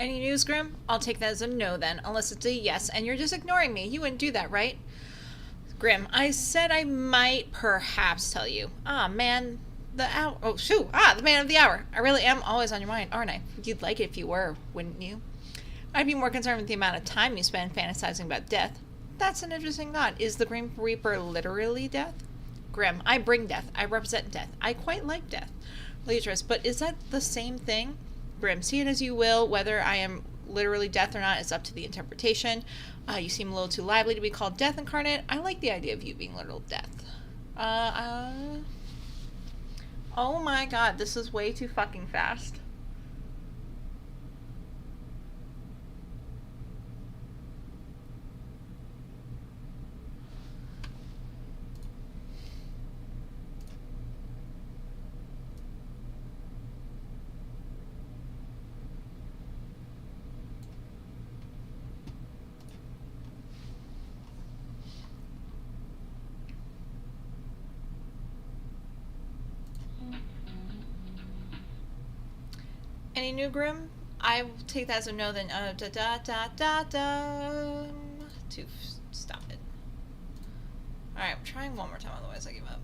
Any news, Grim? I'll take that as a no then, unless it's a yes, and you're just ignoring me. You wouldn't do that, right? Grim, I said I might perhaps tell you. Ah, man, the hour. Oh, shoot. Ah, the man of the hour. I really am always on your mind, aren't I? You'd like it if you were, wouldn't you? I'd be more concerned with the amount of time you spend fantasizing about death. That's an interesting thought. Is the Grim Reaper literally death? Grim, I bring death. I represent death. I quite like death. Beatrice, but is that the same thing? Grim, see it as you will. Whether I am literally death or not is up to the interpretation. You seem a little too lively to be called death incarnate. I like the idea of you being literal death. Oh my god, this is way too fucking fast. Any new Grim? I will take that as a no then. To stop it. Alright, I'm trying one more time, otherwise I give up.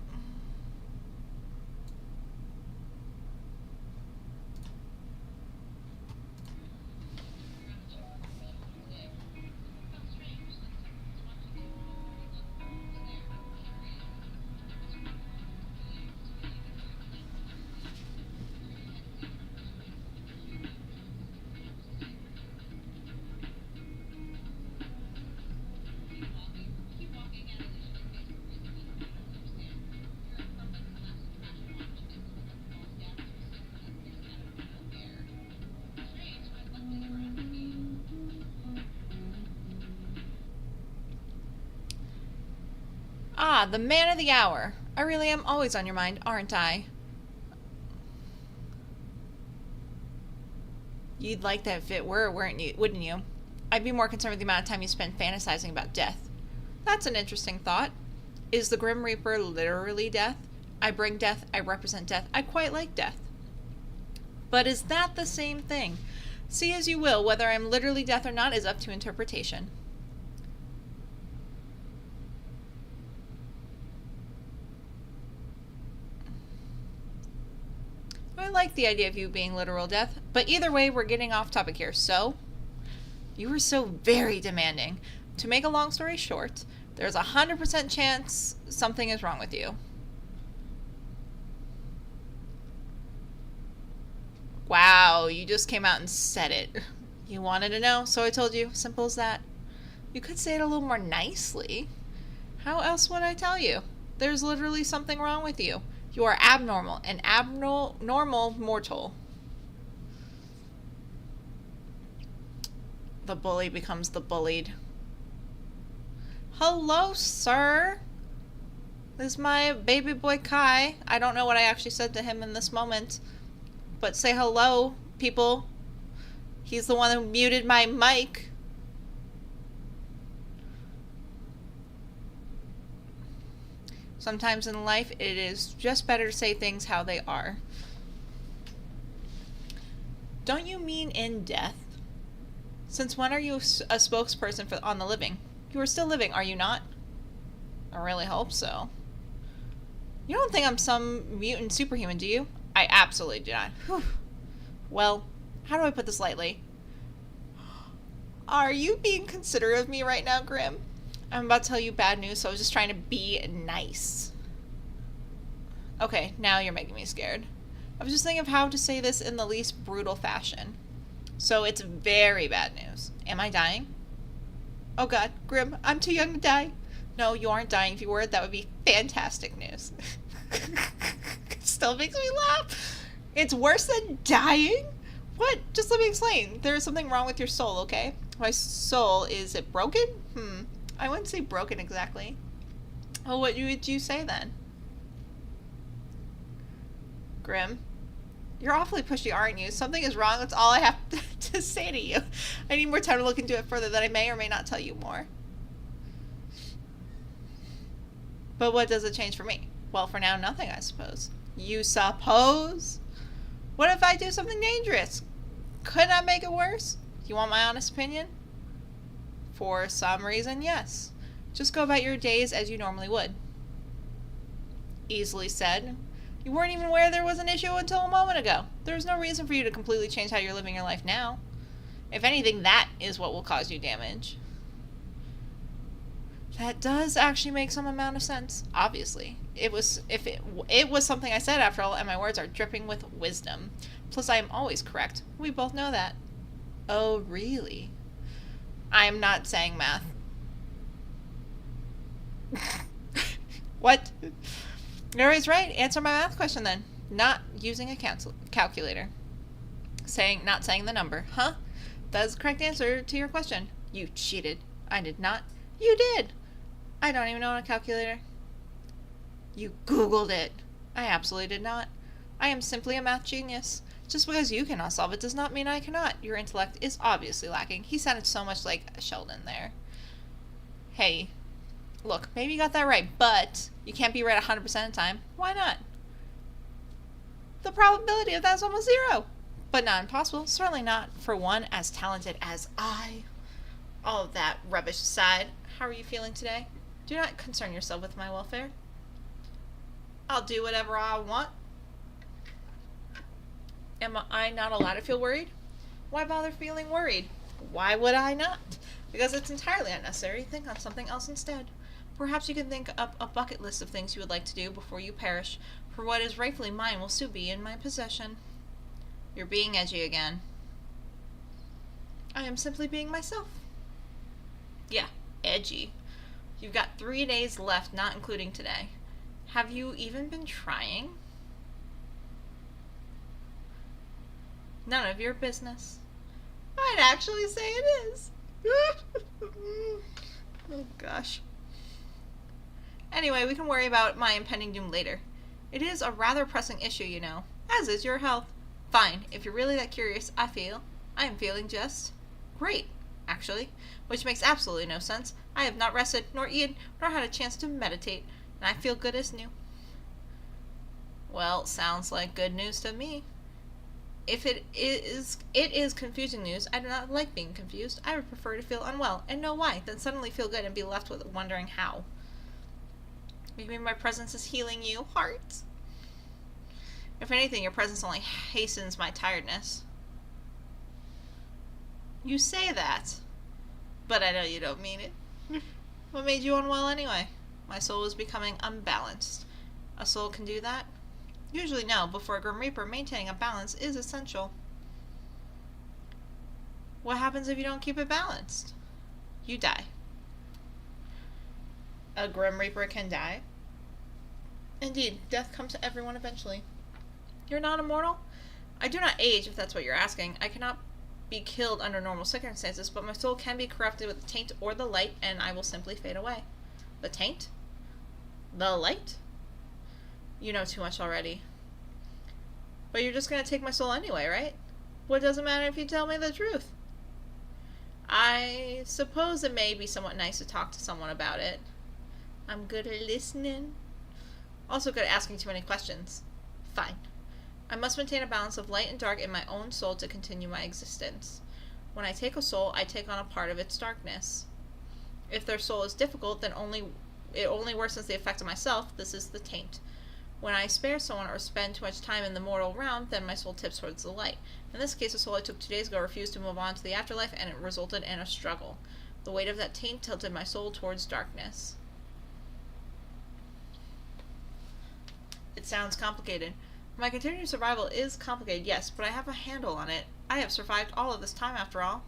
Ah, the man of the hour. I really am always on your mind, aren't I? You'd like that if it were, wouldn't you? I'd be more concerned with the amount of time you spend fantasizing about death. That's an interesting thought. Is the Grim Reaper literally death? I bring death, I represent death, I quite like death. But is that the same thing? See as you will, whether I'm literally death or not is up to interpretation. I like the idea of you being literal death, but either way, we're getting off topic here. So, you were so very demanding. To make a long story short, there's a 100% chance something is wrong with you. Wow, you just came out and said it. You wanted to know, so I told you. Simple as that. You could say it a little more nicely. How else would I tell you? There's literally something wrong with you. You are abnormal, an abnormal mortal. The bully becomes the bullied. Hello, sir. This is my baby boy Kai. I don't know what I actually said to him in this moment. But say hello, people. He's the one who muted my mic. Sometimes in life, it is just better to say things how they are. Don't you mean in death? Since when are you a spokesperson on the living? You are still living, are you not? I really hope so. You don't think I'm some mutant superhuman, do you? I absolutely do not. Whew. Well, how do I put this lightly? Are you being considerate of me right now, Grim? I'm about to tell you bad news, so I was just trying to be nice. Okay, now you're making me scared. I was just thinking of how to say this in the least brutal fashion. So it's very bad news. Am I dying? Oh god, Grim, I'm too young to die. No, you aren't dying. If you were, that would be fantastic news. Still makes me laugh. It's worse than dying? What? Just let me explain. There's something wrong with your soul, okay? My soul, is it broken? I wouldn't say broken exactly. Well, what would you say then? Grim, you're awfully pushy, aren't you? Something is wrong. That's all I have to say to you. I need more time to look into it further, that I may or may not tell you more. But what does it change for me? Well, for now, nothing, I suppose. You suppose? What if I do something dangerous? Could I make it worse? You want my honest opinion? For some reason, yes. Just go about your days as you normally would. Easily said. You weren't even aware there was an issue until a moment ago. There's no reason for you to completely change how you're living your life now. If anything, that is what will cause you damage. That does actually make some amount of sense. Obviously. It was something I said after all, and my words are dripping with wisdom. Plus, I am always correct. We both know that. Oh, really? I am not saying math. What? You're always right. Answer my math question then. Not using a calculator. Not saying the number. Huh? That's the correct answer to your question. You cheated. I did not. You did. I don't even own a calculator. You Googled it. I absolutely did not. I am simply a math genius. Just because you cannot solve it does not mean I cannot. Your intellect is obviously lacking. He sounded so much like Sheldon there. Hey, look, maybe you got that right, but you can't be right 100% of the time. Why not? The probability of that is almost 0. But not impossible. Certainly not for one as talented as I. All of that rubbish aside, how are you feeling today? Do not concern yourself with my welfare. I'll do whatever I want. Am I not allowed to feel worried? Why bother feeling worried? Why would I not? Because it's entirely unnecessary. Think on something else instead. Perhaps you can think up a bucket list of things you would like to do before you perish, for what is rightfully mine will soon be in my possession. You're being edgy again. I am simply being myself. Yeah, edgy. You've got 3 days left, not including today. Have you even been trying? None of your business. I'd actually say it is. Oh gosh. Anyway, we can worry about my impending doom later. It is a rather pressing issue, you know, as is your health. Fine, if you're really that curious, I am feeling just great, actually, which makes absolutely no sense. I have not rested, nor eaten, nor had a chance to meditate, and I feel good as new. Well, sounds like good news to me. If it is confusing news. I do not like being confused. I would prefer to feel unwell and know why, than suddenly feel good and be left with wondering how. Maybe my presence is healing you, heart. If anything, your presence only hastens my tiredness. You say that, but I know you don't mean it. What made you unwell anyway? My soul was becoming unbalanced. A soul can do that? Usually no, but for a Grim Reaper, maintaining a balance is essential. What happens if you don't keep it balanced? You die. A Grim Reaper can die? Indeed, death comes to everyone eventually. You're not immortal? I do not age, if that's what you're asking. I cannot be killed under normal circumstances, but my soul can be corrupted with the taint or the light, and I will simply fade away. The taint? The light? You know too much already. But you're just going to take my soul anyway, right? What does it matter if you tell me the truth? I suppose it may be somewhat nice to talk to someone about it. I'm good at listening. Also good at asking too many questions. Fine. I must maintain a balance of light and dark in my own soul to continue my existence. When I take a soul, I take on a part of its darkness. If their soul is difficult, then it only worsens the effect of myself. This is the taint. When I spare someone or spend too much time in the mortal realm, then my soul tips towards the light. In this case, the soul I took 2 days ago refused to move on to the afterlife, and it resulted in a struggle. The weight of that taint tilted my soul towards darkness. It sounds complicated. My continued survival is complicated, yes, but I have a handle on it. I have survived all of this time, after all.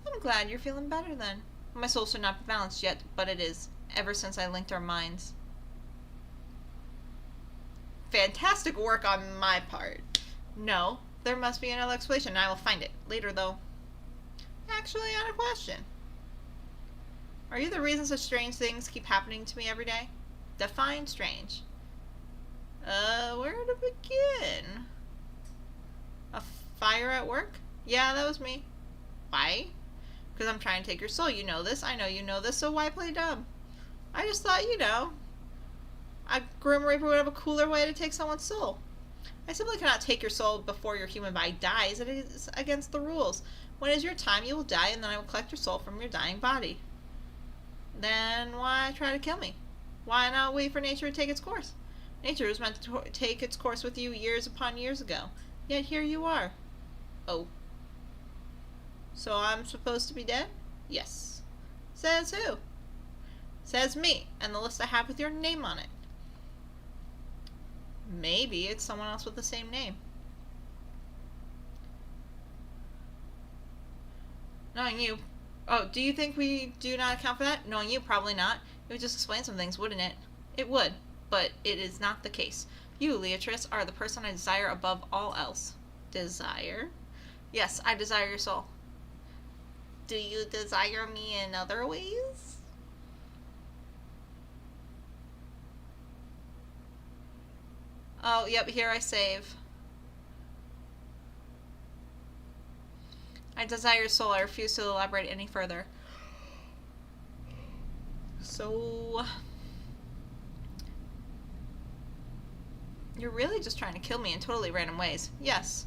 I'm glad you're feeling better, then. My soul should not be balanced yet, but it is, ever since I linked our minds. Fantastic work on my part. No, there must be another explanation, and I will find it. Later, though. Actually, I had a question. Are you the reason such strange things keep happening to me every day? Define strange. Where to begin? A fire at work? Yeah, that was me. Why? Because I'm trying to take your soul. You know this. I know you know this, so why play dumb? I just thought, you know, a Grim Reaper would have a cooler way to take someone's soul. I simply cannot take your soul before your human body dies. It is against the rules. When is your time, you will die, and then I will collect your soul from your dying body. Then why try to kill me? Why not wait for nature to take its course? Nature was meant to take its course with you years upon years ago. Yet here you are. Oh. So I'm supposed to be dead? Yes. Says who? Says me, and the list I have with your name on it. Maybe it's someone else with the same name. Knowing you... Oh, do you think we do not account for that? Knowing you, probably not. It would just explain some things, wouldn't it? It would, but it is not the case. You, Leatrice, are the person I desire above all else. Desire? Yes, I desire your soul. Do you desire me in other ways? Oh, yep, here I save. I desire your soul. I refuse to elaborate any further. So... You're really just trying to kill me in totally random ways. Yes.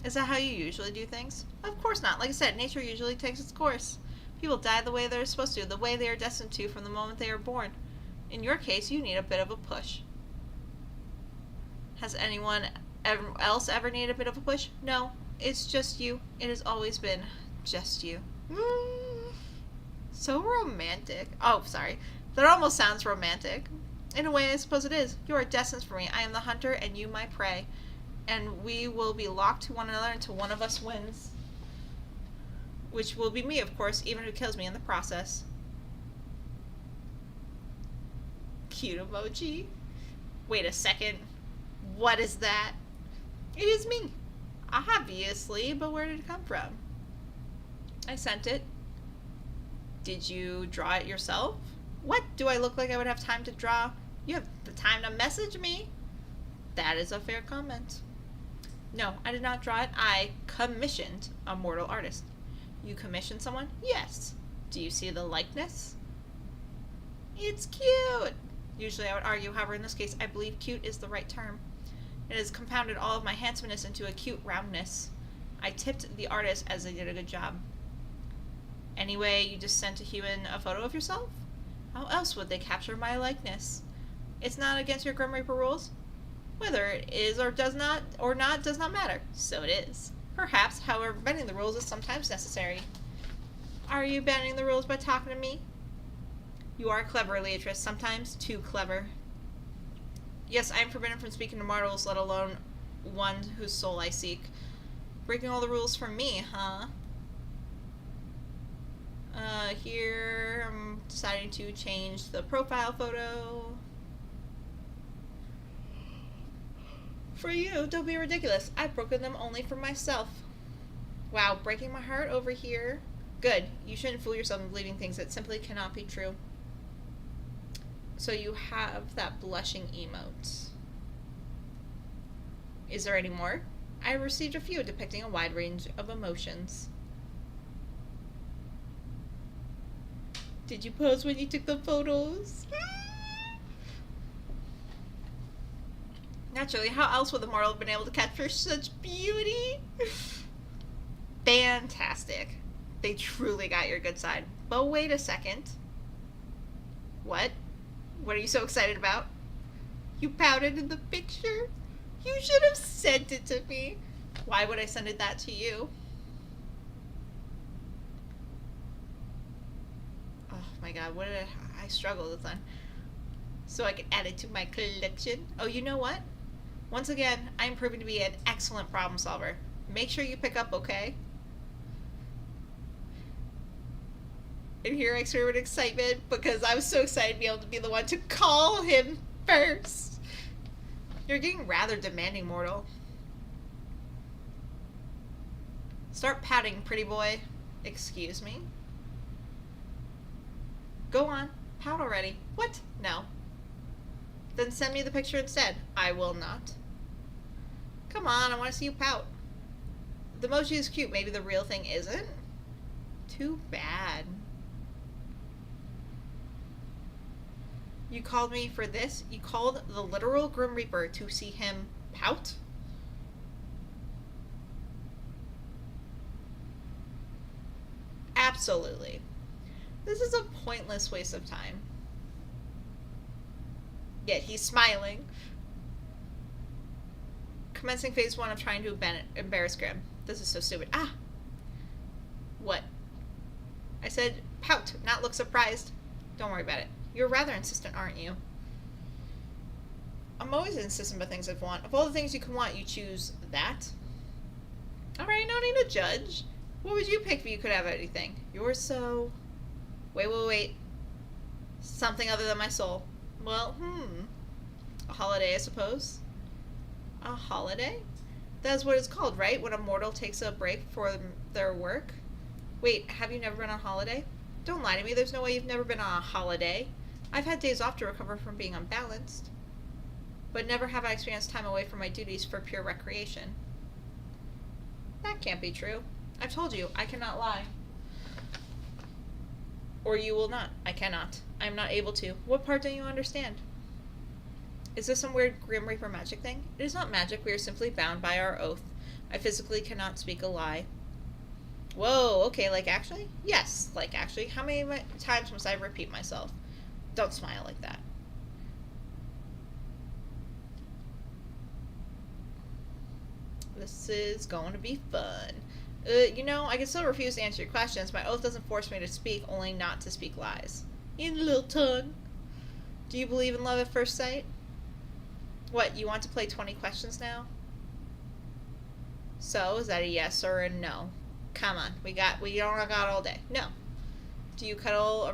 Is that how you usually do things? Of course not. Like I said, nature usually takes its course. People die the way they're supposed to, the way they are destined to from the moment they are born. In your case, you need a bit of a push. Has anyone else ever needed a bit of a push? No. It's just you. It has always been just you. So romantic. Oh, sorry. That almost sounds romantic. In a way, I suppose it is. You are destined for me. I am the hunter, and you my prey. And we will be locked to one another until one of us wins. Which will be me, of course, even if it kills me in the process. Cute emoji. Wait a second. What is that? It is me. Obviously, but where did it come from? I sent it. Did you draw it yourself? What? Do I look like I would have time to draw? You have the time to message me? That is a fair comment. No, I did not draw it. I commissioned a mortal artist. You commissioned someone? Yes. Do you see the likeness? It's cute. Usually I would argue, however, in this case, I believe cute is the right term. It has compounded all of my handsomeness into a cute roundness. I tipped the artist as they did a good job. Anyway, you just sent a human a photo of yourself? How else would they capture my likeness? It's not against your Grim Reaper rules? Whether it is or does not matter. So it is. Perhaps, however, bending the rules is sometimes necessary. Are you bending the rules by talking to me? You are clever, Leatrice. Sometimes too clever. Yes, I am forbidden from speaking to mortals, let alone one whose soul I seek. Breaking all the rules for me, huh? Here, I'm deciding to change the profile photo. For you, don't be ridiculous. I've broken them only for myself. Wow, breaking my heart over here. Good. You shouldn't fool yourself in believing things that simply cannot be true. So you have that blushing emote. Is there any more? I received a few depicting a wide range of emotions. Did you pose when you took the photos? Naturally, how else would the mortal have been able to capture such beauty? Fantastic. They truly got your good side. But wait a second. What? What are you so excited about? You pouted in the picture? You should have sent it to me. Why would I send it that to you? Oh my god, what did I struggled with that. So I could add it to my collection. Oh, you know what? Once again, I'm proving to be an excellent problem solver. Make sure you pick up, okay? And here I scream with excitement because I was so excited to be able to be the one to call him first. You're getting rather demanding, mortal. Start pouting, pretty boy. Excuse me? Go on. Pout already. What? No. Then send me the picture instead. I will not. Come on, I want to see you pout. The emoji is cute. Maybe the real thing isn't? Too bad. You called me for this? You called the literal Grim Reaper to see him pout? Absolutely. This is a pointless waste of time. Yet he's smiling. Commencing phase 1 of trying to embarrass Grim. This is so stupid. Ah! What? I said pout, not look surprised. Don't worry about it. You're rather insistent, aren't you? I'm always insistent about things I want. Of all the things you can want, you choose that? Alright, no need to judge. What would you pick if you could have anything? You're so... Wait. Something other than my soul. Well, a holiday, I suppose. A holiday? That's what it's called, right? When a mortal takes a break for their work? Wait, have you never been on holiday? Don't lie to me, there's no way you've never been on a holiday. I've had days off to recover from being unbalanced. But never have I experienced time away from my duties for pure recreation. That can't be true. I've told you, I cannot lie. Or you will not. I cannot. I am not able to. What part don't you understand? Is this some weird Grim Reaper magic thing? It is not magic, we are simply bound by our oath. I physically cannot speak a lie. Whoa, okay, like actually? Yes, like actually. How many times must I repeat myself? Don't smile like that. This is going to be fun. You know, I can still refuse to answer your questions. My oath doesn't force me to speak, only not to speak lies. In a little tongue. Do you believe in love at first sight? What, you want to play 20 questions now? So, is that a yes or a no? Come on, we don't got all day. No. Do you cuddle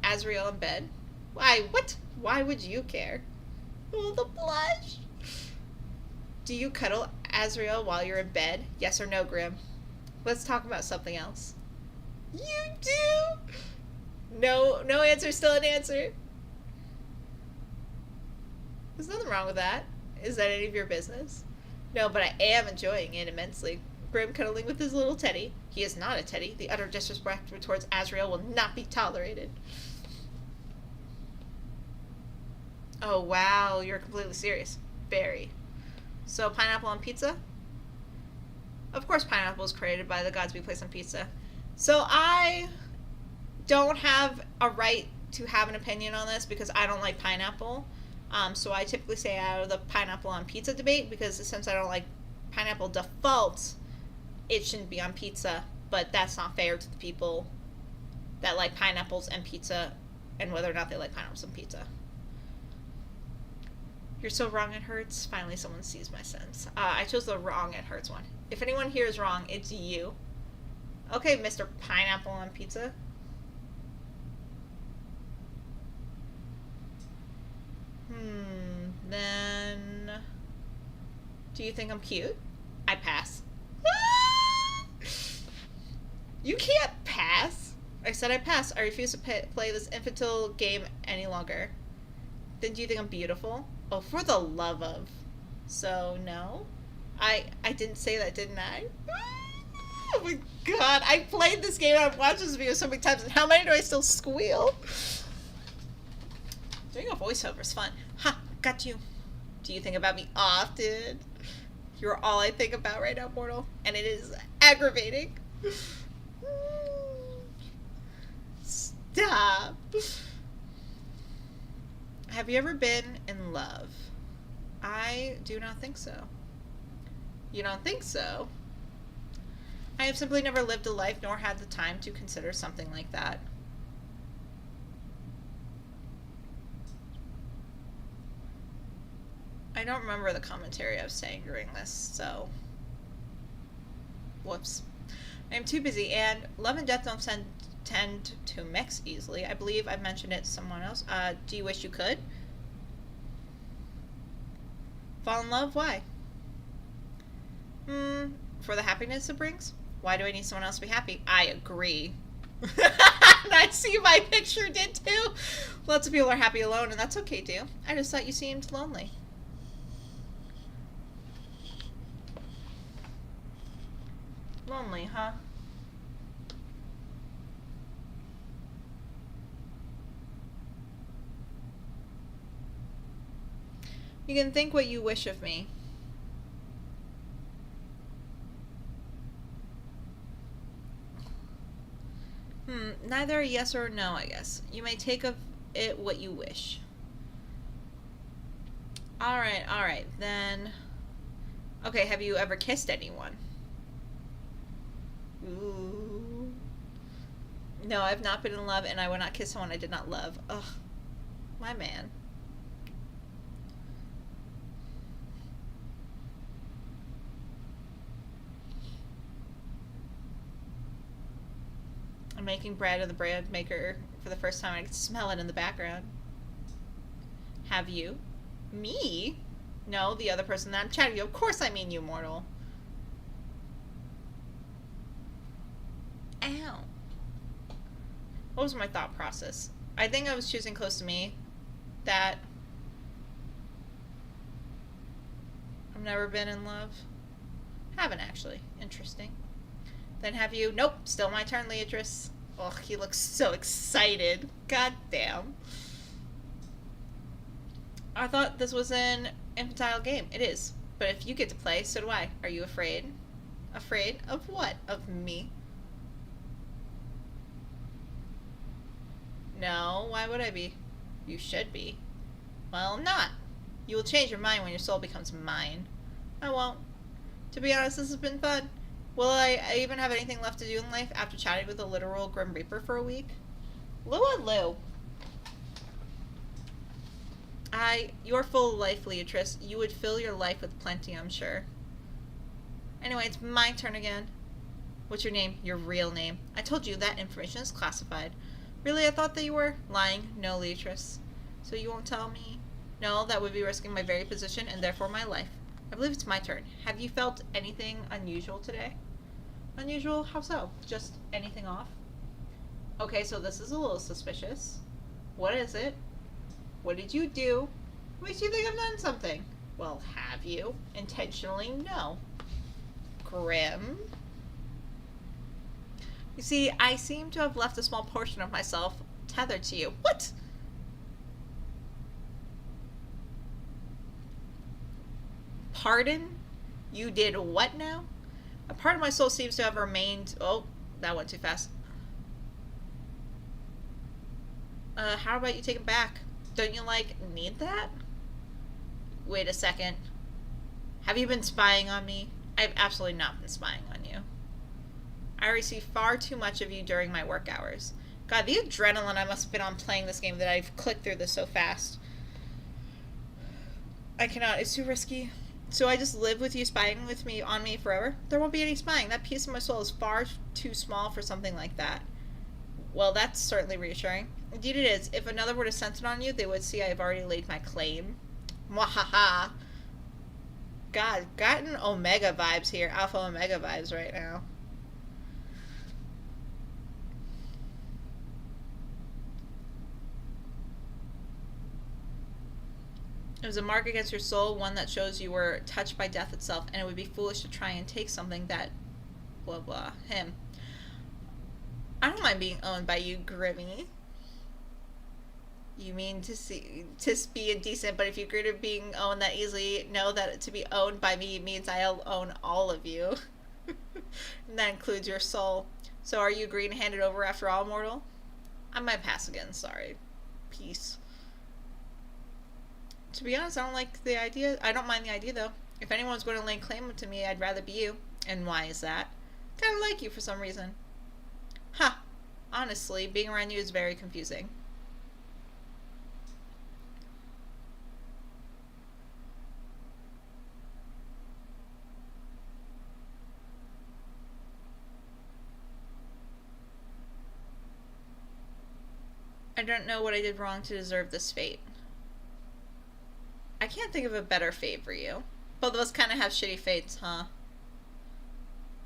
Azrael in bed? Why, what? Why would you care? Oh, the blush. Do you cuddle Azrael while you're in bed? Yes or no, Grim? Let's talk about something else. You do? No answer, still an answer. There's nothing wrong with that. Is that any of your business? No, but I am enjoying it immensely. Grim cuddling with his little teddy. He is not a teddy. The utter disrespect towards Azrael will not be tolerated. Oh, wow. You're completely serious. Very. So, pineapple on pizza? Of course pineapple is created by the gods we place on pizza. So I don't have a right to have an opinion on this because I don't like pineapple. So I typically stay out of the pineapple on pizza debate because since I don't like pineapple default, it shouldn't be on pizza. But that's not fair to the people that like pineapples and pizza and whether or not they like pineapples and pizza. You're so wrong, it hurts. Finally, someone sees my sense. I chose the wrong, it hurts one. If anyone here is wrong, it's you. Okay, Mr. Pineapple on Pizza. Then... Do you think I'm cute? I pass. You can't pass. I said I pass. I refuse to play this infantile game any longer. Then do you think I'm beautiful? Oh, for the love of. So, no? I didn't say that, didn't I? Oh my god, I played this game and I've watched this video so many times, and how many do I still squeal? Doing a voiceover is fun. Ha, got you. Do you think about me often? You're all I think about right now, mortal, and it is aggravating. Stop. Have you ever been in love? I do not think so. You don't think so? I have simply never lived a life nor had the time to consider something like that. I don't remember the commentary I was saying during this, so... Whoops. I am too busy, and love and death don't tend to mix easily. I believe I mentioned it to someone else. Do you wish you could? Fall in love? Why? For the happiness it brings? Why do I need someone else to be happy? I agree. I see my picture did too. Lots of people are happy alone, and that's okay too. I just thought you seemed lonely. Lonely, huh? You can think what you wish of me. neither a yes or a no, I guess. You may take of it what you wish. Alright, then... Okay, have you ever kissed anyone? Ooh. No, I've not been in love, and I would not kiss someone I did not love. Ugh. My man. I'm making bread in the bread maker for the first time. I can smell it in the background. Have you? Me? No, the other person that I'm chatting to. Of course I mean you, mortal. Ow. What was my thought process? I think I was choosing close to me. That I've never been in love. Haven't actually. Interesting. Then have you? Nope. Still my turn, Leatrice. Ugh, he looks so excited. God damn. I thought this was an infantile game. It is. But if you get to play, so do I. Are you afraid? Afraid of what? Of me? No, why would I be? You should be. Well, I'm not. You will change your mind when your soul becomes mine. I won't. To be honest, this has been fun. Will I even have anything left to do in life after chatting with a literal Grim Reaper for a week? Lou. You're full of life, Leatrice. You would fill your life with plenty, I'm sure. Anyway, it's my turn again. What's your name? Your real name. I told you that information is classified. Really, I thought that you were lying. No, Leatrice. So you won't tell me? No, that would be risking my very position and therefore my life. I believe it's my turn. Have you felt anything unusual today? Unusual? How so? Just anything off? Okay, so this is a little suspicious. What is it? What did you do? Makes you think I've done something. Well, have you? Intentionally? No. Grim? You see, I seem to have left a small portion of myself tethered to you. What? Pardon? You did what now? A part of my soul seems to have remained... Oh, that went too fast. How about you take it back? Don't you, need that? Wait a second. Have you been spying on me? I've absolutely not been spying on you. I receive far too much of you during my work hours. God, the adrenaline I must have been on playing this game that I've clicked through this so fast. I cannot. It's too risky. So I just live with you spying on me forever? There won't be any spying. That piece of my soul is far too small for something like that. Well, that's certainly reassuring. Indeed it is. If another were to sense it on you, they would see I have already laid my claim. Mwahaha. God, gotten Omega vibes here. Alpha Omega vibes right now. It was a mark against your soul, one that shows you were touched by death itself, and it would be foolish to try and take something that... blah blah. Him. I don't mind being owned by you, Grimmy. You mean to be indecent, but if you agree to being owned that easily, know that to be owned by me means I'll own all of you. And that includes your soul. So are you agreeing to hand it over after all, mortal? I might pass again, sorry. Peace. To be honest, I don't like the idea. I don't mind the idea, though. If anyone's going to lay claim to me, I'd rather be you. And why is that? Kind of like you for some reason. Huh. Honestly, being around you is very confusing. I don't know what I did wrong to deserve this fate. I can't think of a better fate for you. Both of us kind of have shitty fates, huh?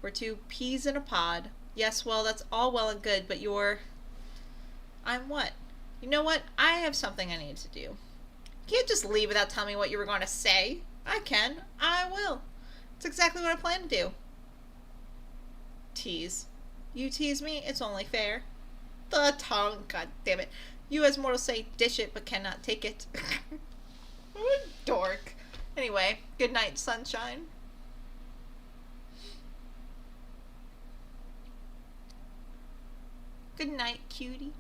We're two peas in a pod. Yes, well, that's all well and good, but you're... I'm what? You know what? I have something I need to do. You can't just leave without telling me what you were going to say. I can. I will. It's exactly what I plan to do. Tease. You tease me, it's only fair. The tongue, god damn it. You as mortals say, dish it, but cannot take it. What a dork. Anyway, good night, sunshine. Good night, cutie.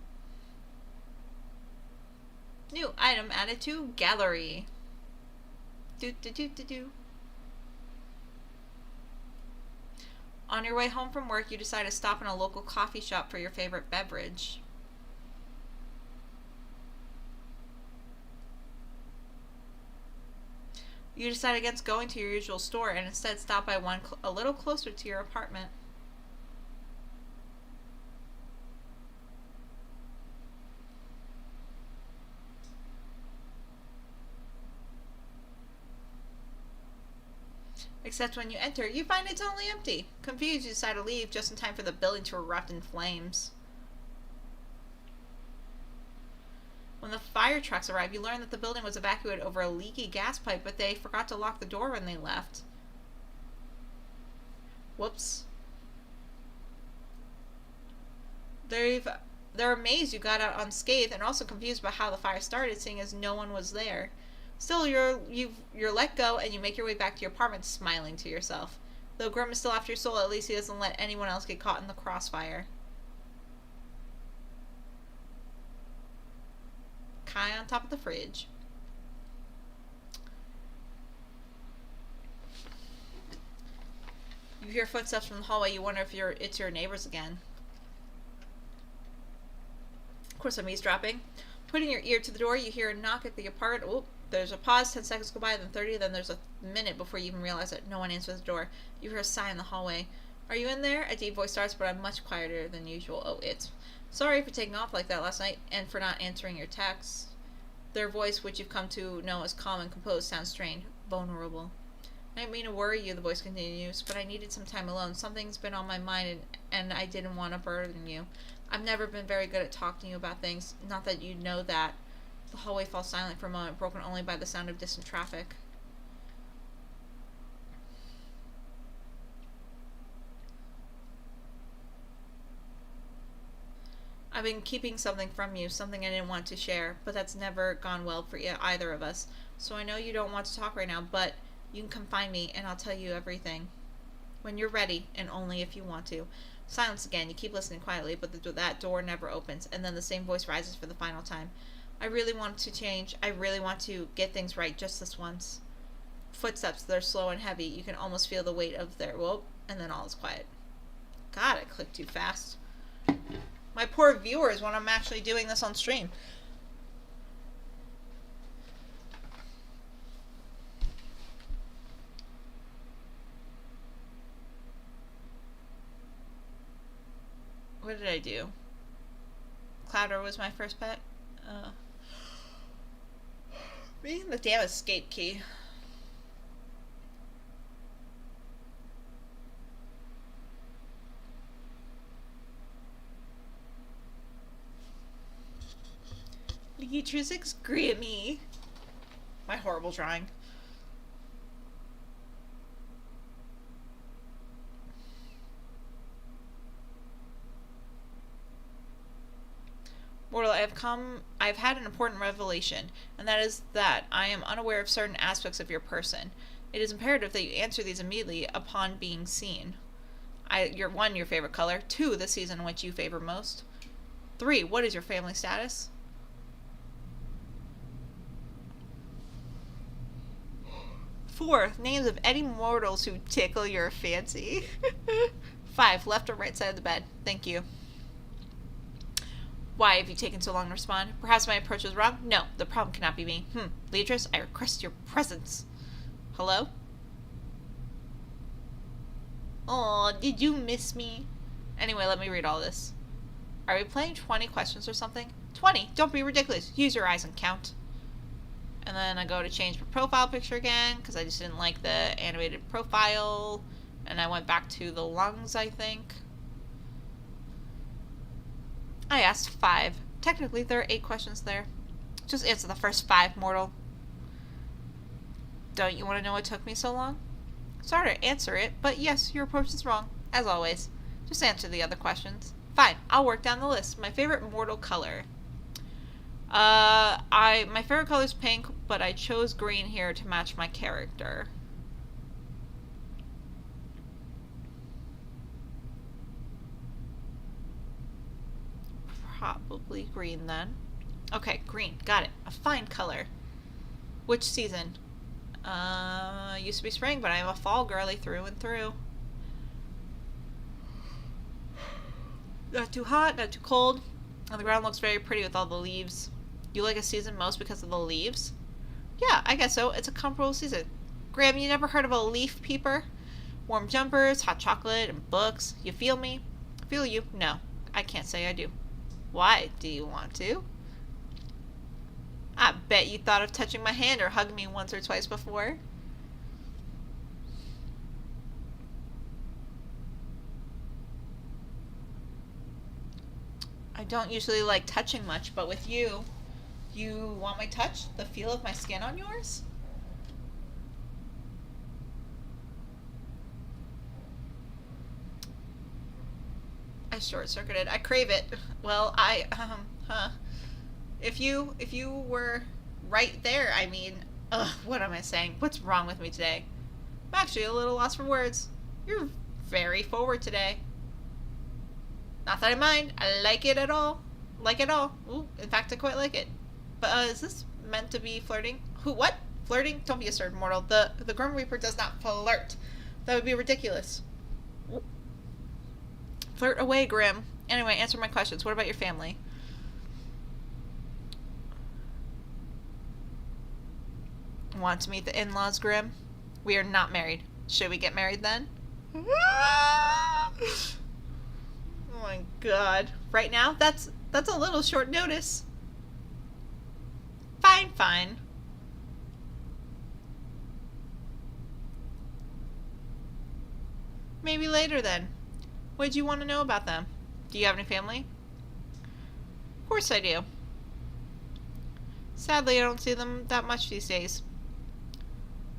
New item added to gallery. Do do do do do. On your way home from work, you decide to stop in a local coffee shop for your favorite beverage. You decide against going to your usual store and instead stop by one a little closer to your apartment. Except when you enter, you find it's only empty. Confused, you decide to leave just in time for the building to erupt in flames. When the fire trucks arrive, you learn that the building was evacuated over a leaky gas pipe, but they forgot to lock the door when they left. Whoops. They're amazed you got out unscathed and also confused about how the fire started, seeing as no one was there. Still, you're let go and you make your way back to your apartment, smiling to yourself. Though Grim is still after your soul, at least he doesn't let anyone else get caught in the crossfire. Kai on top of the fridge. You hear footsteps from the hallway. You wonder if it's your neighbors again. Of course, I'm eavesdropping. Putting your ear to the door, you hear a knock at the apartment. Oh, there's a pause. 10 seconds go by, then 30. Then there's a minute before you even realize that no one answers the door. You hear a sigh in the hallway. Are you in there? A deep voice starts, but I'm much quieter than usual. Oh, it's... Sorry for taking off like that last night and for not answering your texts. Their voice, which you've come to know as calm and composed, sounds strained, vulnerable. I didn't mean to worry you, the voice continues, but I needed some time alone. Something's been on my mind and I didn't want to burden you. I've never been very good at talking to you about things. Not that you know that. The hallway falls silent for a moment, broken only by the sound of distant traffic. I've been keeping something from you, something I didn't want to share, but that's never gone well for either of us. So I know you don't want to talk right now, but you can come find me and I'll tell you everything. When you're ready, and only if you want to. Silence again. You keep listening quietly, but that door never opens, and then the same voice rises for the final time. I really want to change. I really want to get things right just this once. Footsteps, they're slow and heavy. You can almost feel the weight of their whoop, and then all is quiet. God, I clicked too fast. My poor viewers when I'm actually doing this on stream. What did I do? Clouder was my first pet. Me and the damn escape key. Beatrix Grammy. My horrible drawing. Mortal, I've had an important revelation, and that is that I am unaware of certain aspects of your person. It is imperative that you answer these immediately upon being seen. Your favorite color. 2, the season which you favor most. 3, what is your family status? 4, names of any mortals who tickle your fancy. 5, left or right side of the bed. Thank you. Why have you taken so long to respond? Perhaps my approach was wrong? No, the problem cannot be me. Beatrice, I request your presence. Hello? Aw, did you miss me? Anyway, let me read all this. Are we playing 20 questions or something? 20! Don't be ridiculous. Use your eyes and count. And then I go to change my profile picture again, because I just didn't like the animated profile. And I went back to the lungs, I think. I asked 5. Technically, there are 8 questions there. Just answer the first 5, mortal. Don't you want to know what took me so long? Sorry to answer it, but yes, your approach is wrong, as always. Just answer the other questions. Fine, I'll work down the list. My favorite mortal color. My favorite color is pink, but I chose green here to match my character. probably green then. Okay, green. Got it. A fine color. Which season? Used to be spring, but I'm a fall girly through and through. Not too hot, not too cold. And the ground looks very pretty with all the leaves. You like a season most because of the leaves? Yeah, I guess so. It's a comfortable season. Graham, you never heard of a leaf peeper? Warm jumpers, hot chocolate, and books. You feel me? Feel you? No, I can't say I do. Why? Do you want to? I bet you thought of touching my hand or hugging me once or twice before. I don't usually like touching much, but with you, you want my touch? The feel of my skin on yours? I short-circuited. I crave it. Well, If you were right there, I mean, what am I saying? What's wrong with me today? I'm actually a little lost for words. You're very forward today. Not that I mind. I like it at all. Like it all. Ooh, in fact, I quite like it. But, is this meant to be flirting? Who, what? Flirting? Don't be a certain mortal. The Grim Reaper does not flirt. That would be ridiculous. Flirt away, Grim. Anyway, answer my questions. What about your family? Want to meet the in-laws, Grim? We are not married. Should we get married then? Oh my god. Right now? That's a little short notice. Fine, fine. Maybe later then. What did you want to know about them? Do you have any family? Of course I do. Sadly, I don't see them that much these days.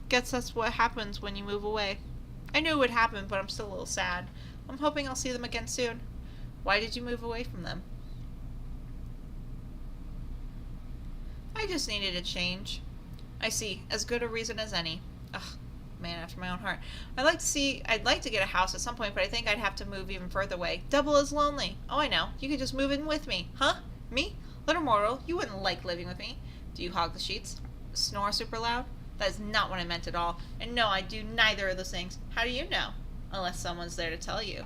Guess that's what happens when you move away. I knew it would happen, but I'm still a little sad. I'm hoping I'll see them again soon. Why did you move away from them? I just needed a change. I see. As good a reason as any. Ugh, man after my own heart. I'd like to get a house at some point, but I think I'd have to move even further away. Double as lonely. Oh, I know. You could just move in with me. Huh? Me? Little mortal, you wouldn't like living with me. Do you hog the sheets? Snore super loud? That is not what I meant at all. And no, I do neither of those things. How do you know? Unless someone's there to tell you.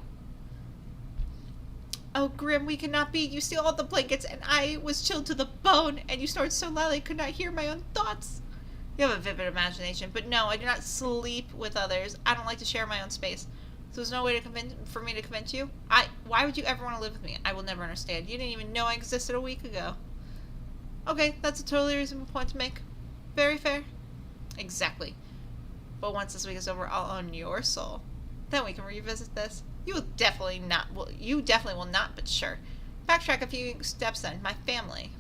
Oh, Grim, we cannot be. You steal all the blankets, and I was chilled to the bone, and you snored so loud I could not hear my own thoughts. You have a vivid imagination, but no, I do not sleep with others. I don't like to share my own space. So there's no way for me to convince you? Why would you ever want to live with me? I will never understand. You didn't even know I existed a week ago. Okay, that's a totally reasonable point to make. Very fair. Exactly. But once this week is over, I'll own your soul. Then we can revisit this. You definitely will not, but sure. Backtrack a few steps then. My family.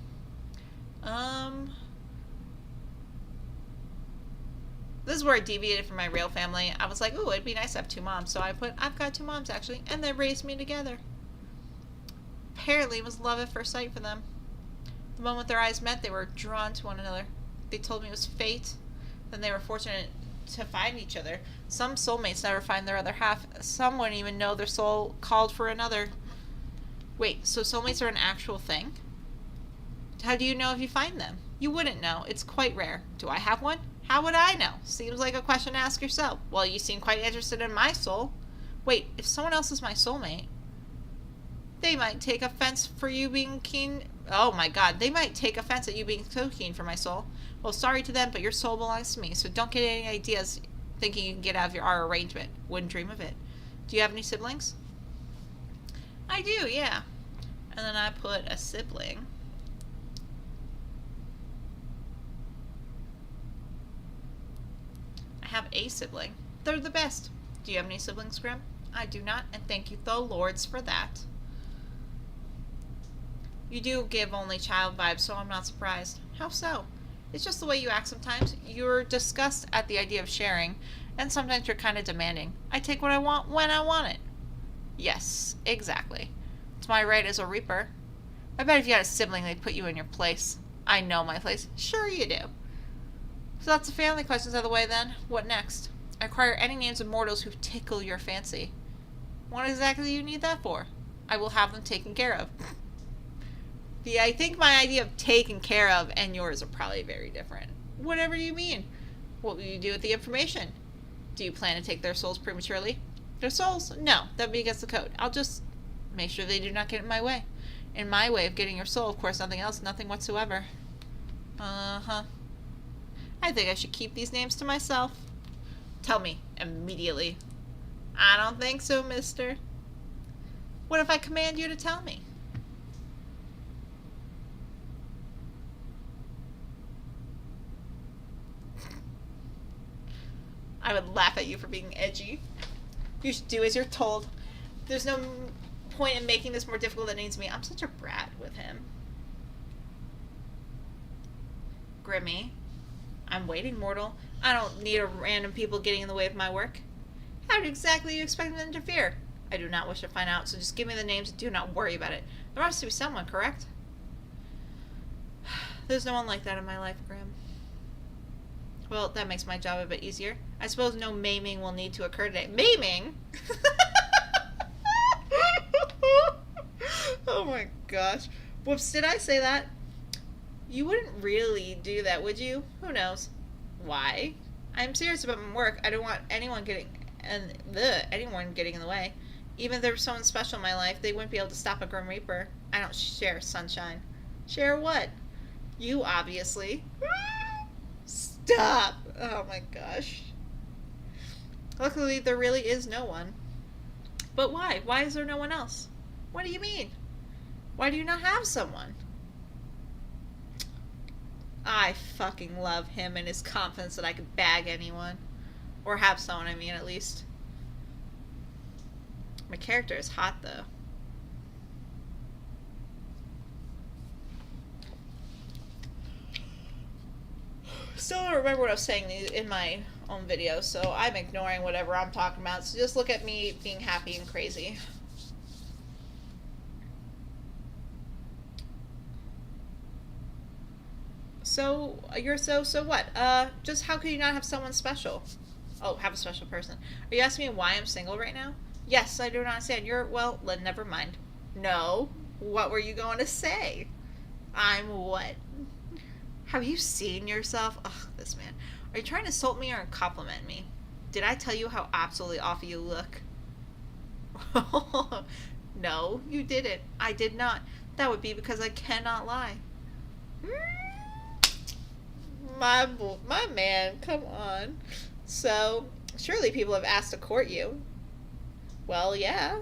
This is where I deviated from my real family. I was like, ooh, it'd be nice to have two moms. So I've got two moms, actually. And they raised me together. Apparently, it was love at first sight for them. The moment their eyes met, they were drawn to one another. They told me it was fate. Then they were fortunate to find each other. Some soulmates never find their other half. Some wouldn't even know their soul called for another. Wait, so soulmates are an actual thing? How do you know if you find them? You wouldn't know. It's quite rare. Do I have one? How would I know? Seems like a question to ask yourself. Well, you seem quite interested in my soul. Wait, if someone else is my soulmate, they might take offense for you being keen. Oh my god, they might take offense at you being so keen for my soul. Well, sorry to them, but your soul belongs to me, so don't get any ideas thinking you can get out of our arrangement. Wouldn't dream of it. Do you have any siblings? I do, yeah. And then I put a sibling. I have a sibling. They're the best. Do you have any siblings, Grim? I do not, and thank you, the lords, for that. You do give only child vibes, so I'm not surprised. How so? It's just the way you act sometimes. You're disgusted at the idea of sharing, and sometimes you're kind of demanding. I take what I want when I want it. Yes, exactly. It's my right as a Reaper. I bet if you had a sibling, they'd put you in your place. I know my place. Sure you do. So that's the family questions out of the way then. What next? I acquire any names of mortals who tickle your fancy. What exactly do you need that for? I will have them taken care of. Yeah, I think my idea of taken care of and yours are probably very different. Whatever you mean. What will you do with the information? Do you plan to take their souls prematurely? Their souls? No, that would be against the code. I'll just make sure they do not get in my way. In my way of getting your soul, of course, nothing else, nothing whatsoever. Uh-huh. I think I should keep these names to myself. Tell me immediately. I don't think so, mister. What if I command you to tell me? I would laugh at you for being edgy. You should do as you're told. There's no point in making this more difficult than it needs to be. I'm such a brat with him. Grimmy. I'm waiting, mortal. I don't need a random people getting in the way of my work. How exactly do you expect them to interfere? I do not wish to find out, so just give me the names and do not worry about it. There must be someone, correct? There's no one like that in my life, Grim. Well, that makes my job a bit easier. I suppose no maiming will need to occur today. Maiming? Oh my gosh. Whoops, did I say that? You wouldn't really do that, would you? Who knows? Why? I'm serious about my work. I don't want anyone getting in the way. Even if there was someone special in my life, they wouldn't be able to stop a Grim Reaper. I don't share sunshine. Share what? You, obviously. Stop! Oh my gosh. Luckily, there really is no one. But why? Why is there no one else? What do you mean? Why do you not have someone? I fucking love him and his confidence that I could bag anyone. Or have someone, I mean, at least. My character is hot, though. Still don't remember what I was saying in my own video, so I'm ignoring whatever I'm talking about. So just look at me being happy and crazy. So, so what? Just how could you not have someone special? Oh, have a special person. Are you asking me why I'm single right now? Yes, I do not understand. Well, never mind. No. What were you going to say? I'm what? Have you seen yourself? Ugh, this man. Are you trying to insult me or compliment me? Did I tell you how absolutely awful you look? No, you didn't. I did not. That would be because I cannot lie. My man, come on. So, surely people have asked to court you. Well, yeah.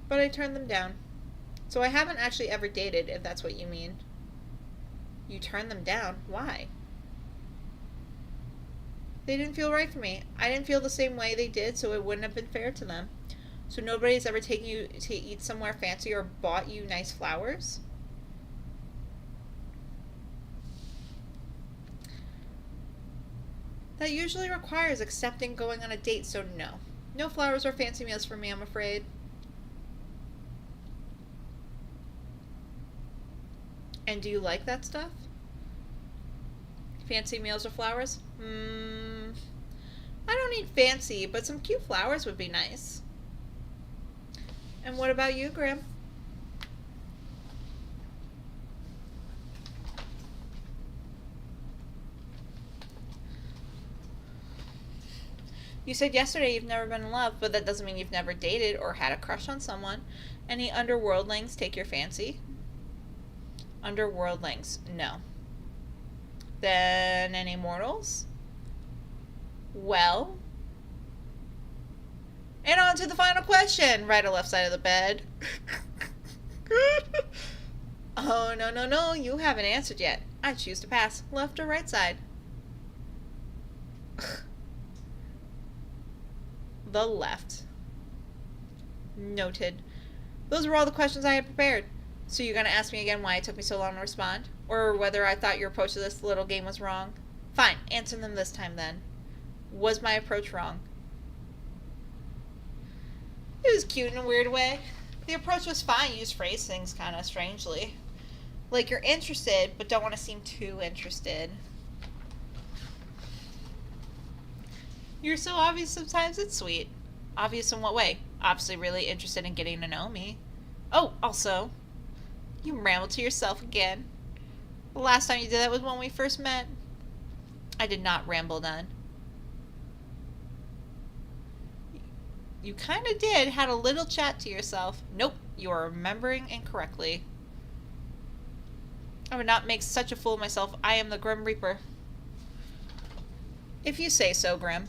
But I turned them down. So I haven't actually ever dated, if that's what you mean. You turned them down? Why? They didn't feel right for me. I didn't feel the same way they did, so it wouldn't have been fair to them. So nobody's ever taken you to eat somewhere fancy or bought you nice flowers? That usually requires accepting going on a date, so no. No flowers or fancy meals for me, I'm afraid. And do you like that stuff? Fancy meals or flowers? I don't need fancy, but some cute flowers would be nice. And what about you, Grim? You said yesterday you've never been in love, but that doesn't mean you've never dated or had a crush on someone. Any underworldlings take your fancy? Underworldlings, no. Then any mortals? Well. And on to the final question. Right or left side of the bed? Oh, no. You haven't answered yet. I choose to pass. Left or right side? The left. Noted. Those were all the questions I had prepared. So you're going to ask me again why it took me so long to respond? Or whether I thought your approach to this little game was wrong? Fine, answer them this time then. Was my approach wrong? It was cute in a weird way. The approach was fine, you just phrased things kind of strangely. Like you're interested, but don't want to seem too interested. You're so obvious sometimes it's sweet. Obvious in what way? Obviously really interested in getting to know me. Oh, also, you rambled to yourself again. The last time you did that was when we first met. I did not ramble then. You kind of did. Had a little chat to yourself. Nope, you are remembering incorrectly. I would not make such a fool of myself. I am the Grim Reaper. If you say so, Grim.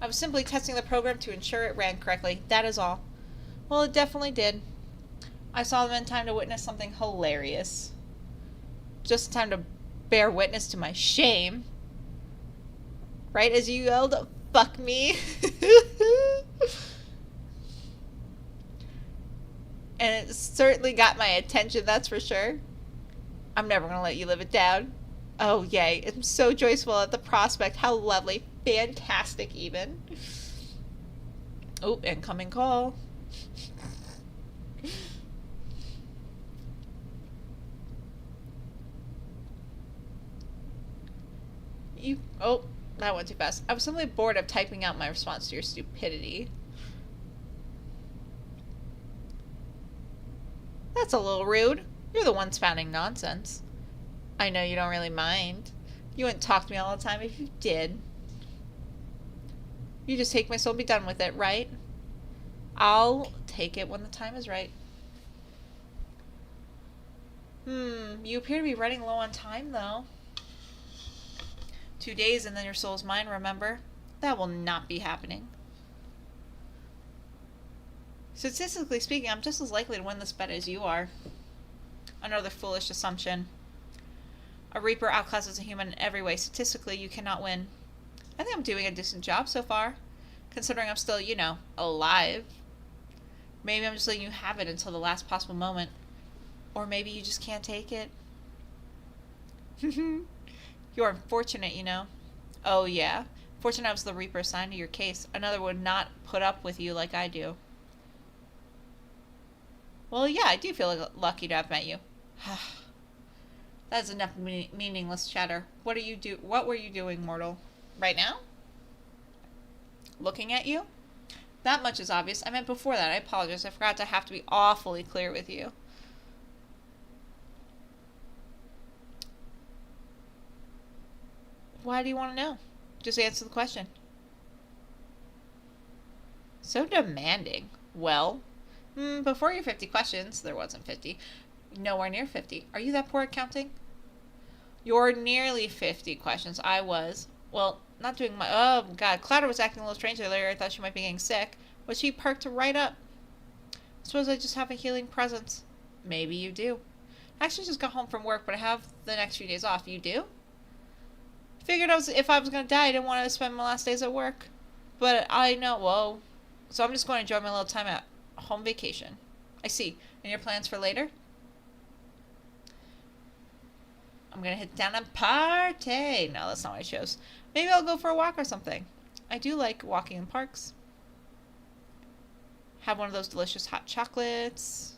I was simply testing the program to ensure it ran correctly. That is all. Well, it definitely did. I saw them in time to witness something hilarious. Just in time to bear witness to my shame. Right as you yelled, "Fuck me." And it certainly got my attention, that's for sure. I'm never going to let you live it down. Oh, yay. I'm so joyful at the prospect. How lovely. Fantastic, even. Oh, incoming call. Oh, that went too fast. I was simply bored of typing out my response to your stupidity. That's a little rude. You're the one spouting nonsense. I know you don't really mind. You wouldn't talk to me all the time if you did. You just take my soul and be done with it, right? I'll take it when the time is right. You appear to be running low on time, though. 2 days and then your soul's mine, remember? That will not be happening. Statistically speaking, I'm just as likely to win this bet as you are. Another foolish assumption. A Reaper outclasses a human in every way. Statistically, you cannot win. I think I'm doing a decent job so far, considering I'm still, you know, alive. Maybe I'm just letting you have it until the last possible moment. Or maybe you just can't take it. You're unfortunate, you know. Oh, yeah. Fortunate I was the Reaper assigned to your case. Another would not put up with you like I do. Well, yeah, I do feel lucky to have met you. That's enough meaningless chatter. What were you doing, mortal? Right now? Looking at you? That much is obvious. I meant before that. I apologize. I forgot to have to be awfully clear with you. Why do you want to know? Just answer the question. So demanding. Well, before your 50 questions, there wasn't 50. Nowhere near 50. Are you that poor at counting? You're nearly 50 questions. I was. Well, not doing my... Oh, God. Clouder was acting a little strange earlier. I thought she might be getting sick. But she perked right up. Suppose I just have a healing presence. Maybe you do. I actually just got home from work, but I have the next few days off. You do? Figured if I was going to die, I didn't want to spend my last days at work. But I know... Whoa. So I'm just going to enjoy my little time at home vacation. I see. And your plans for later? I'm going to hit down and party. No, that's not what I chose. Maybe I'll go for a walk or something. I do like walking in parks. Have one of those delicious hot chocolates.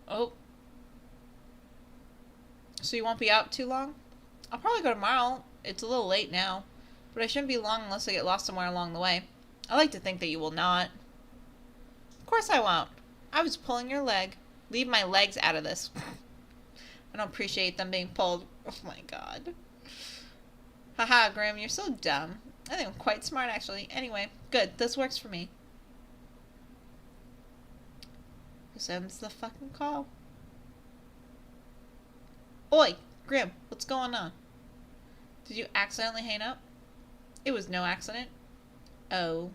Oh. So you won't be out too long? I'll probably go tomorrow. It's a little late now. But I shouldn't be long unless I get lost somewhere along the way. I like to think that you will not. Of course I won't. I was pulling your leg. Leave my legs out of this. I don't appreciate them being pulled. Oh my god. Haha, Graham, you're so dumb. I think I'm quite smart, actually. Anyway, good. This works for me. This ends the fucking call. Oi, Grim, what's going on? Did you accidentally hang up? It was no accident. Oh.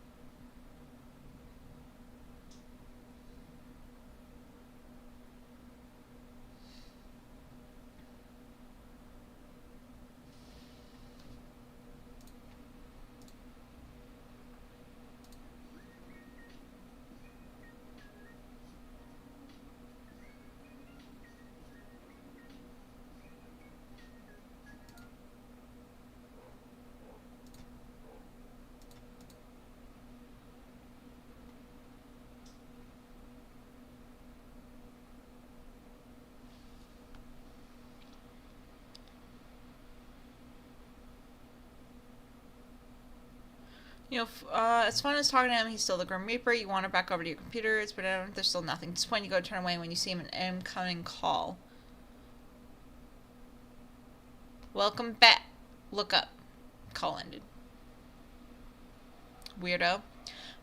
You know, as fun as talking to him, he's still the Grim Reaper. You wander back over to your computer. It's but there's still nothing. At this point, you go turn away when you see him an incoming call. Welcome back. Look up. Call ended. Weirdo.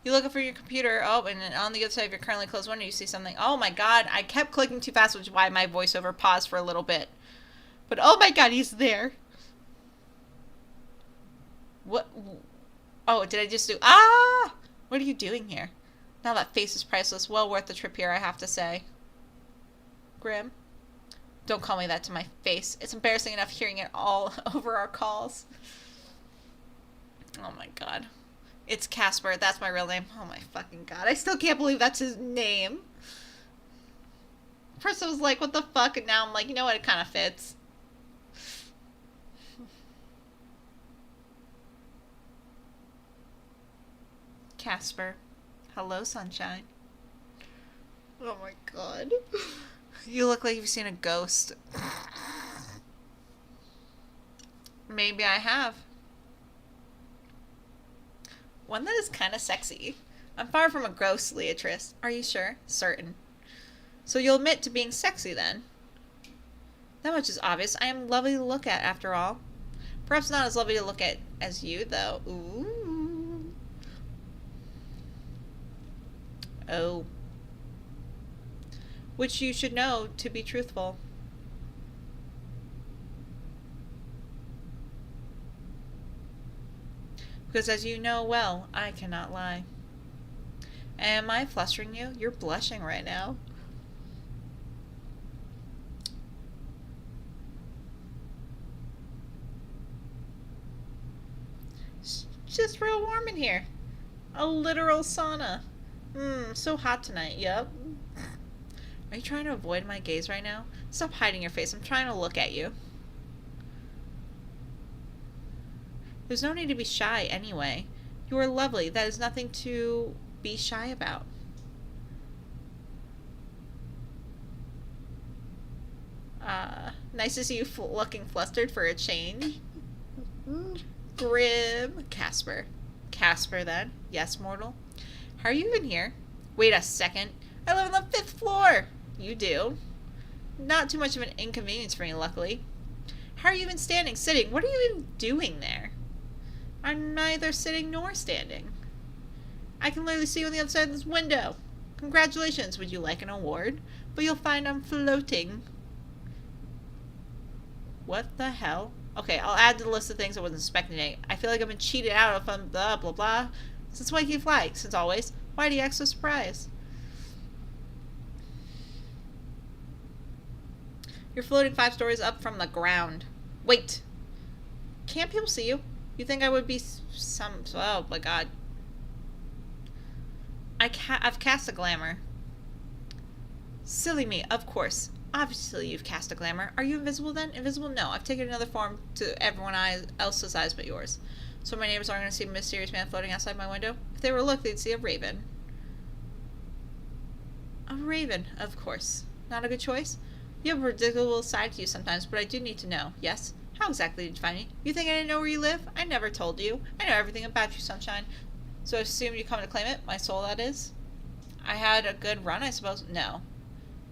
You look up for your computer. Oh, and on the other side of your currently closed window, you see something. Oh my god, I kept clicking too fast, which is why my voiceover paused for a little bit. But oh my god, he's there. What? Oh, did I just do... Ah! What are you doing here? Now that face is priceless. Well worth the trip here, I have to say. Grim. Don't call me that to my face. It's embarrassing enough hearing it all over our calls. Oh my god. It's Casper. That's my real name. Oh my fucking god. I still can't believe that's his name. First I was like, what the fuck? And now I'm like, you know what? It kind of fits. Casper. Hello, sunshine. Oh my god. You look like you've seen a ghost. Maybe I have. One that is kind of sexy. I'm far from a gross, Leatrice. Are you sure? Certain. So you'll admit to being sexy then? That much is obvious. I am lovely to look at, after all. Perhaps not as lovely to look at as you, though. Ooh. Oh. Which you should know to be truthful. Because as you know well, I cannot lie. Am I flustering you? You're blushing right now. It's just real warm in here. A literal sauna. So hot tonight, yup. Are you trying to avoid my gaze right now? Stop hiding your face. I'm trying to look at you. There's no need to be shy anyway. You are lovely. That is nothing to be shy about. Nice to see you looking flustered for a change. Grim. Casper. Casper, then. Yes, mortal. How are you even here? Wait a second. I live on the 5th floor. You do. Not too much of an inconvenience for me, luckily. How are you even standing? Sitting? What are you even doing there? I'm neither sitting nor standing. I can literally see you on the other side of this window. Congratulations. Would you like an award? But you'll find I'm floating. What the hell? Okay, I'll add to the list of things I wasn't expecting today. I feel like I've been cheated out of blah, blah, blah. Since when can you fly? Since always. Why do you act so surprised? You're floating 5 stories up from the ground. Wait. Can't people see you? You think I would be some... Oh, my God. I've cast a glamour. Silly me, of course. Obviously you've cast a glamour. Are you invisible then? Invisible? No. I've taken another form to everyone else's eyes but yours. So my neighbors aren't going to see a mysterious man floating outside my window? If they were to look, they'd see a raven. A raven, of course. Not a good choice? You have a predictable side to you sometimes, but I do need to know. Yes? How exactly did you find me? You think I didn't know where you live? I never told you. I know everything about you, sunshine. So I assume you come to claim it? My soul, that is? I had a good run, I suppose? No.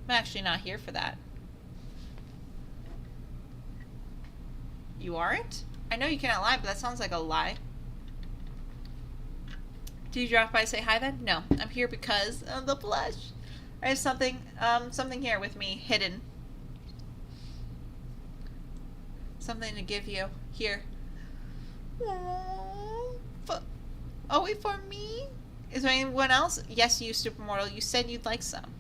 I'm actually not here for that. You aren't? I know you cannot lie, but that sounds like a lie. Did you drop by to say hi then? No. I'm here because of the blush. I have something here with me, hidden. Something to give you. Here. Oh, wait, for me? Is there anyone else? Yes, you, supermortal. You said you'd like some.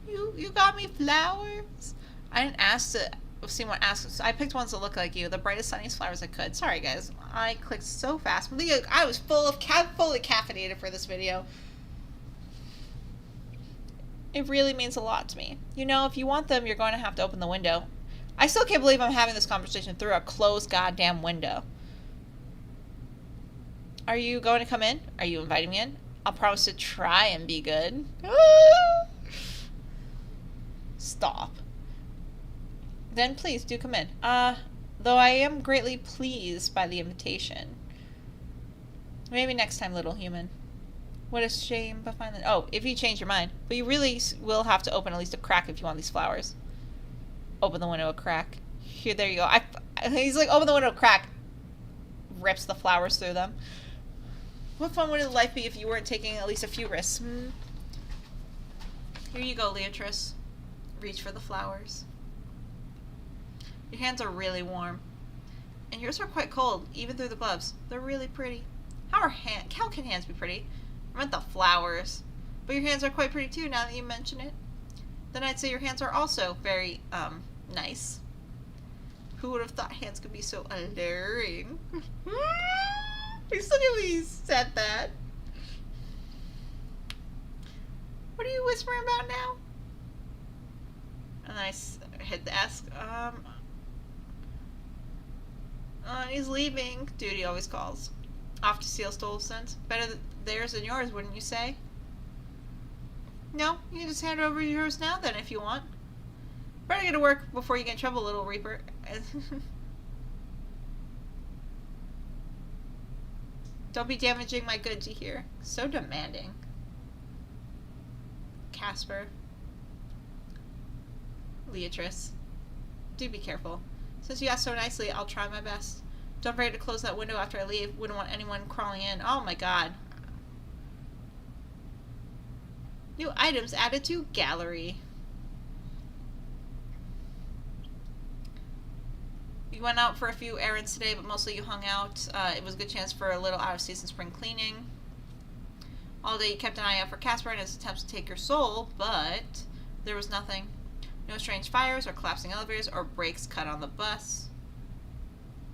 You got me flowers? I didn't ask to... If someone asked, I picked ones that look like you, the brightest, sunniest flowers I could. Sorry, guys. I clicked so fast. I was fully caffeinated for this video. It really means a lot to me. You know, if you want them, you're going to have to open the window. I still can't believe I'm having this conversation through a closed goddamn window. Are you going to come in? Are you inviting me in? I'll promise to try and be good. Stop. Then please do come in. Though I am greatly pleased by the invitation. Maybe next time, little human. What a shame, but finally. Oh, if you change your mind. But you really will have to open at least a crack if you want these flowers. Open the window a crack. Here, there you go. He's like, open the window a crack. Rips the flowers through them. What fun would life be if you weren't taking at least a few risks? Here you go, Leatrice. Reach for the flowers. Your hands are really warm. And yours are quite cold, even through the gloves. They're really pretty. How can hands be pretty? I meant the flowers. But your hands are quite pretty too, now that you mention it. Then I'd say your hands are also very, nice. Who would have thought hands could be so alluring? Please look at me, he said that. What are you whispering about now? And I hit the ask. He's leaving. Duty always calls. Off to steal Stolzen's. Better theirs than yours, wouldn't you say? No, you can just hand over yours now then if you want. Better get to work before you get in trouble, little Reaper. Don't be damaging my goods, you hear? So demanding. Casper. Leatrice. Do be careful. Since you asked so nicely, I'll try my best. Don't forget to close that window after I leave. Wouldn't want anyone crawling in. Oh my god. New items added to gallery. You went out for a few errands today, but mostly you hung out. It was a good chance for a little out-of-season spring cleaning. All day you kept an eye out for Casper and his attempts to take your soul, but there was nothing. No strange fires or collapsing elevators or brakes cut on the bus.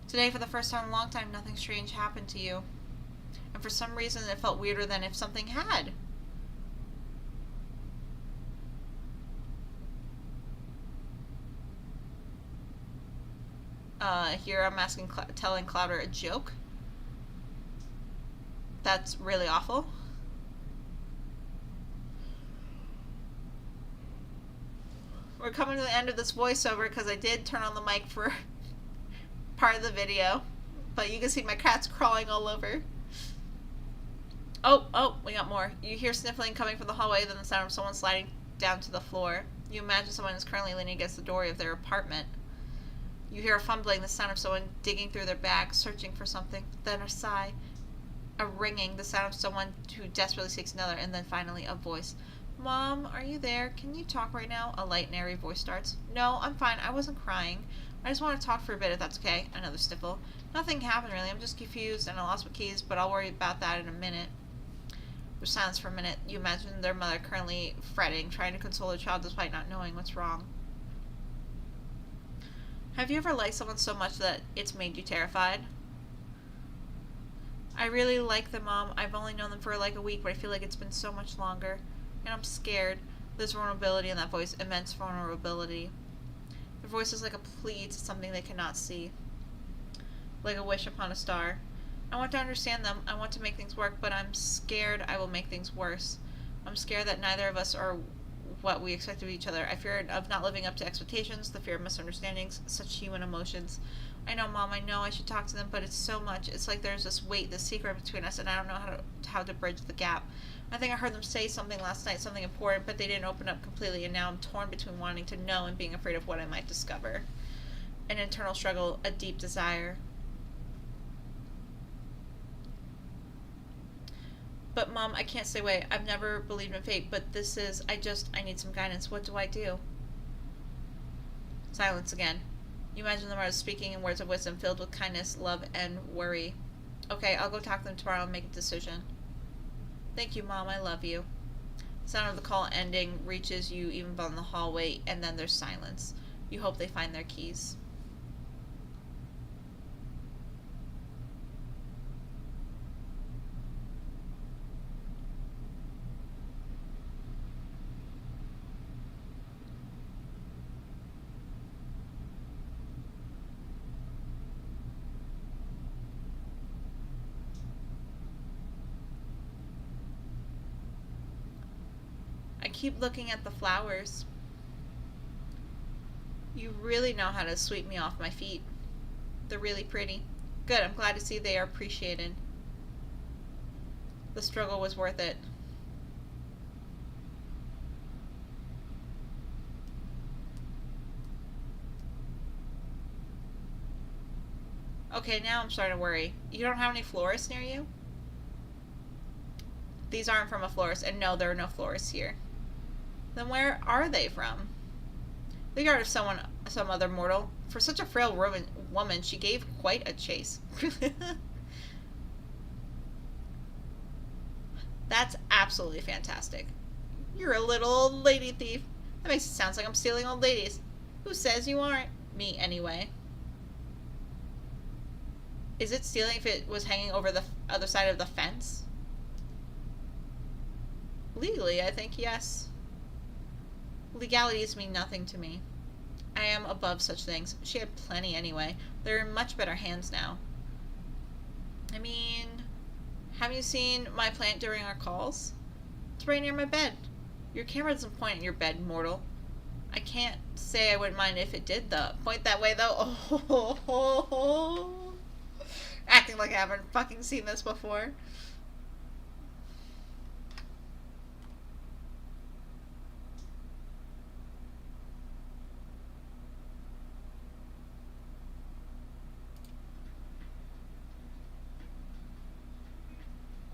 Today, for the first time in a long time, nothing strange happened to you. And for some reason, it felt weirder than if something had. Here I'm telling Clouder a joke. That's really awful. We're coming to the end of this voiceover because I did turn on the mic for part of the video. But you can see my cat's crawling all over. Oh, we got more. You hear sniffling coming from the hallway, then the sound of someone sliding down to the floor. You imagine someone is currently leaning against the doorway of their apartment. You hear a fumbling, the sound of someone digging through their bag, searching for something. Then a sigh, a ringing, the sound of someone who desperately seeks another, and then finally a voice. Mom, are you there? Can you talk right now? A light and airy voice starts. No, I'm fine. I wasn't crying. I just want to talk for a bit, if that's okay. Another sniffle. Nothing happened, really. I'm just confused, and I lost my keys, but I'll worry about that in a minute. There's silence for a minute. You imagine their mother currently fretting, trying to console her child despite not knowing what's wrong. Have you ever liked someone so much that it's made you terrified? I really like them, Mom. I've only known them for like a week, but I feel like it's been so much longer. And I'm scared. There's vulnerability in that voice. Immense vulnerability. Their voice is like a plea to something they cannot see. Like a wish upon a star. I want to understand them. I want to make things work, but I'm scared I will make things worse. I'm scared that neither of us are what we expect of each other. I fear of not living up to expectations, the fear of misunderstandings, such human emotions. I know, Mom, I know I should talk to them, but it's so much. It's like there's this weight, this secret between us, and I don't know how to bridge the gap. I think I heard them say something last night, something important, but they didn't open up completely, and now I'm torn between wanting to know and being afraid of what I might discover. An internal struggle, a deep desire. But, Mom, I can't stay away. I've never believed in fate, but I need some guidance. What do I do? Silence again. You imagine the mother speaking in words of wisdom filled with kindness, love, and worry. Okay, I'll go talk to them tomorrow and make a decision. Thank you, Mom. I love you. The sound of the call ending reaches you even from the hallway, and then there's silence. You hope they find their keys. I keep looking at the flowers. You really know how to sweep me off my feet. They're really pretty. Good, I'm glad to see they are appreciated. The struggle was worth it. Okay, now I'm starting to worry. You don't have any florists near you? These aren't from a florist, and no, there are no florists here. Then where are they from? Veilguard of some other mortal. For such a frail woman, she gave quite a chase. That's absolutely fantastic. You're a little old lady thief. That makes it sound like I'm stealing old ladies. Who says you aren't? Me, anyway. Is it stealing if it was hanging over the other side of the fence? Legally, I think yes. Legalities mean nothing to me. I am above such things. She had plenty anyway. They're in much better hands now. I mean, have you seen my plant during our calls? It's right near my bed. Your camera doesn't point at your bed, mortal. I can't say I wouldn't mind if it did, though. Point that way, though. Oh. Acting like I haven't fucking seen this before.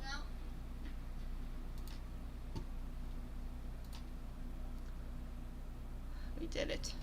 Well. We did it.